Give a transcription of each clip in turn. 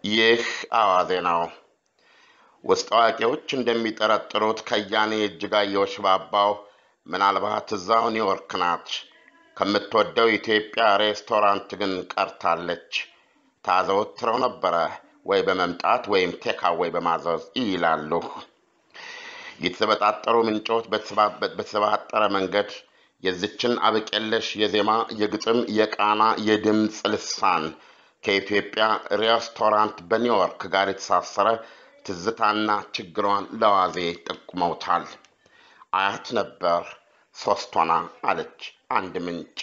ይህ አዋዜ ነው። ውስጥ አዋቂዎች እንደሚጠረጥሩት ከያኔ እጅጋየሁ ሽባባው ምናልባት እዛው ኒውዮርክ ናት። ከምትወደው ኢትዮጵያ ሬስቶራንት ግን ቀርታለች። ታዘወትረው ነበረ ወይ በመምጣት ወይም ቴካዌይ በማዘዝ ይላሉ። የተበጣጠሩ ምንጮች በተሰባጠረ መንገድ የዚችን አበቄለሽ የዜማ የግጥም የቃና የድምፅ ልሳን ከኢትዮጵያ ሬስቶራንት በኒውዮርክ ጋር የተሳሰረ ትዝታና ችግሯን ለዋዜ ጠቁመውታል። አያት ነበር ሶስቶና አለች አንድ ምንጭ።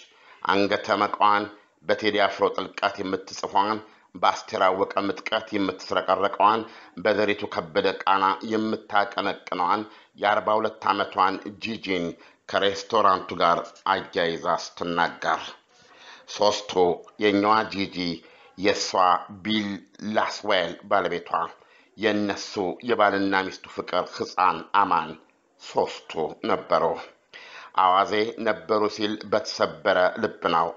አንገተ መቋን በቴዲ አፍሮ ጥልቀት የምትጽፏን በአስተራወቀ ምጥቀት የምትስረቀረቀዋን በዘሪቱ ከበደ ቃና የምታቀነቅነዋን የ42 ዓመቷን ጂጂን ከሬስቶራንቱ ጋር አያይዛ ስትናገር ሶስቱ የኛዋ ጂጂ የሷ ቢል ላስዌል ባለቤቷ የነሱ የባልና ሚስቱ ፍቅር ሕፃን አማን ሶስቱ ነበሩ። አዋዜ ነበሩ ሲል በተሰበረ ልብ ነው።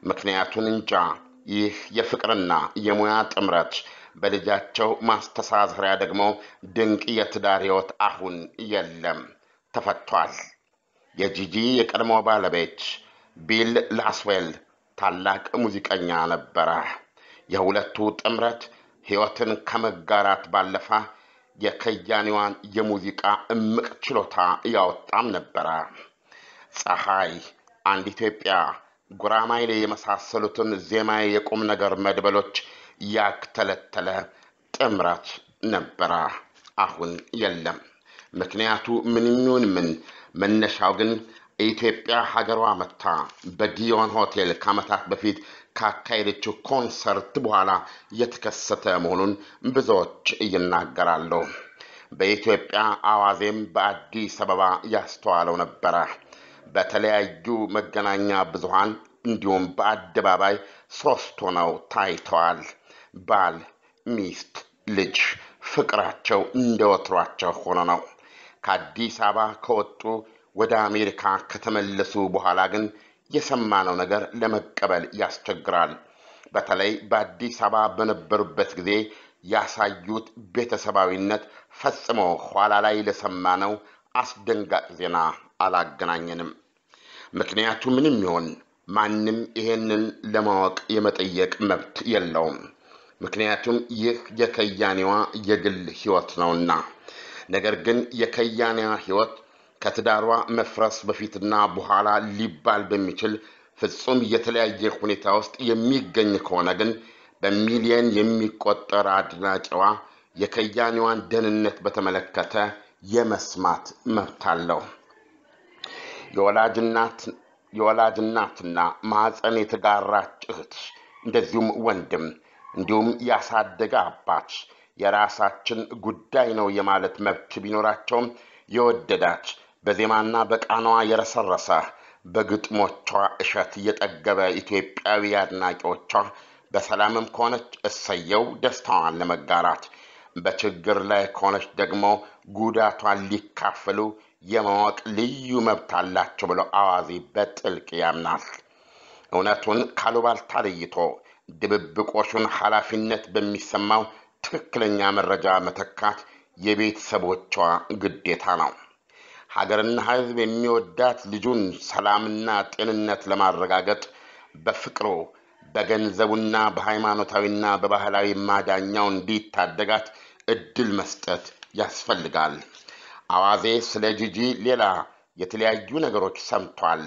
ምክንያቱን እንጃ። ይህ የፍቅርና የሙያ ጥምረት በልጃቸው ማስተሳሰሪያ ደግሞ ድንቅ የትዳር ሕይወት አሁን የለም፣ ተፈቷል። የጂጂ የቀድሞ ባለቤት ቢል ላስዌል ታላቅ ሙዚቀኛ ነበረ። የሁለቱ ጥምረት ሕይወትን ከመጋራት ባለፈ የከያኒዋን የሙዚቃ እምቅ ችሎታ ያወጣም ነበረ። ፀሐይ፣ አንድ ኢትዮጵያ፣ ጉራማይሌ የመሳሰሉትን ዜማዊ የቁም ነገር መድበሎች ያክተለተለ ጥምረት ነበረ። አሁን የለም። ምክንያቱ ምንኙን ምን መነሻው ግን ኢትዮጵያ ሀገሯ መታ በጊዮን ሆቴል ከዓመታት በፊት ካካሄደችው ኮንሰርት በኋላ የተከሰተ መሆኑን ብዙዎች ይናገራሉ። በኢትዮጵያ አዋዜም በአዲስ አበባ ያስተዋለው ነበረ። በተለያዩ መገናኛ ብዙሃን እንዲሁም በአደባባይ ሶስት ሆነው ታይተዋል። ባል፣ ሚስት፣ ልጅ ፍቅራቸው እንደወትሯቸው ሆኖ ነው። ከአዲስ አበባ ከወጡ ወደ አሜሪካ ከተመለሱ በኋላ ግን የሰማነው ነገር ለመቀበል ያስቸግራል። በተለይ በአዲስ አበባ በነበሩበት ጊዜ ያሳዩት ቤተሰባዊነት ፈጽሞ ኋላ ላይ ለሰማነው አስደንጋጭ ዜና አላገናኘንም። ምክንያቱ ምንም ይሁን ማንም ይሄንን ለማወቅ የመጠየቅ መብት የለውም። ምክንያቱም ይህ የከያኒዋ የግል ሕይወት ነውና። ነገር ግን የከያኒዋ ሕይወት ከትዳሯ መፍረስ በፊትና በኋላ ሊባል በሚችል ፍጹም የተለያየ ሁኔታ ውስጥ የሚገኝ ከሆነ ግን በሚሊየን የሚቆጠር አድናቂዋ የከያኒዋን ደህንነት በተመለከተ የመስማት መብት አለው። የወላጅናትና ማህፀን የተጋራች እህት እንደዚሁም ወንድም እንዲሁም ያሳደገ አባት የራሳችን ጉዳይ ነው የማለት መብት ቢኖራቸውም የወደዳች በዜማና በቃናዋ የረሰረሰ በግጥሞቿ እሸት የጠገበ ኢትዮጵያዊ አድናቂዎቿ በሰላምም ከሆነች እሰየው ደስታዋን ለመጋራት፣ በችግር ላይ ከሆነች ደግሞ ጉዳቷን ሊካፈሉ የማወቅ ልዩ መብት አላቸው ብለው አዋዜ በጥልቅ ያምናል። እውነቱን ካሉባልታ ለይቶ ድብብቆሹን ኃላፊነት በሚሰማው ትክክለኛ መረጃ መተካት የቤተሰቦቿ ግዴታ ነው። ሀገርና ሕዝብ የሚወዳት ልጁን ሰላምና ጤንነት ለማረጋገጥ በፍቅሩ በገንዘቡና በሃይማኖታዊና በባህላዊ ማዳኛው እንዲታደጋት እድል መስጠት ያስፈልጋል። አዋዜ ስለ ጂጂ ሌላ የተለያዩ ነገሮች ሰምቷል።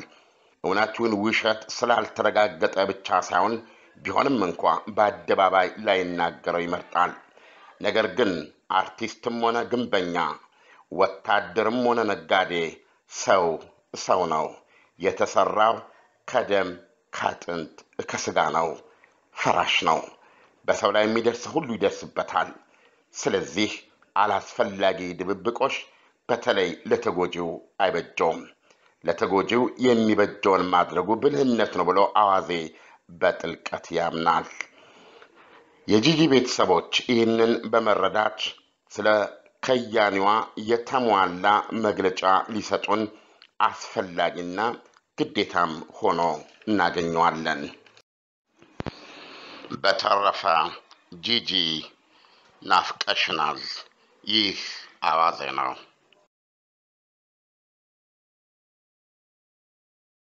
እውነቱን ውሸት ስላልተረጋገጠ ብቻ ሳይሆን ቢሆንም እንኳ በአደባባይ ላይናገረው ይመርጣል። ነገር ግን አርቲስትም ሆነ ግንበኛ፣ ወታደርም ሆነ ነጋዴ ሰው ነው። የተሰራው ከደም ከአጥንት ከስጋ ነው። ፈራሽ ነው። በሰው ላይ የሚደርስ ሁሉ ይደርስበታል። ስለዚህ አላስፈላጊ ድብብቆሽ በተለይ ለተጎጂው አይበጀውም። ለተጎጂው የሚበጀውን ማድረጉ ብልህነት ነው ብሎ አዋዜ በጥልቀት ያምናል። የጂጂ ቤተሰቦች ይህንን በመረዳት ስለ ከያኒዋ የተሟላ መግለጫ ሊሰጡን አስፈላጊና ግዴታም ሆኖ እናገኘዋለን። በተረፈ ጂጂ ናፍቀሽናል። ይህ አዋዜ ነው።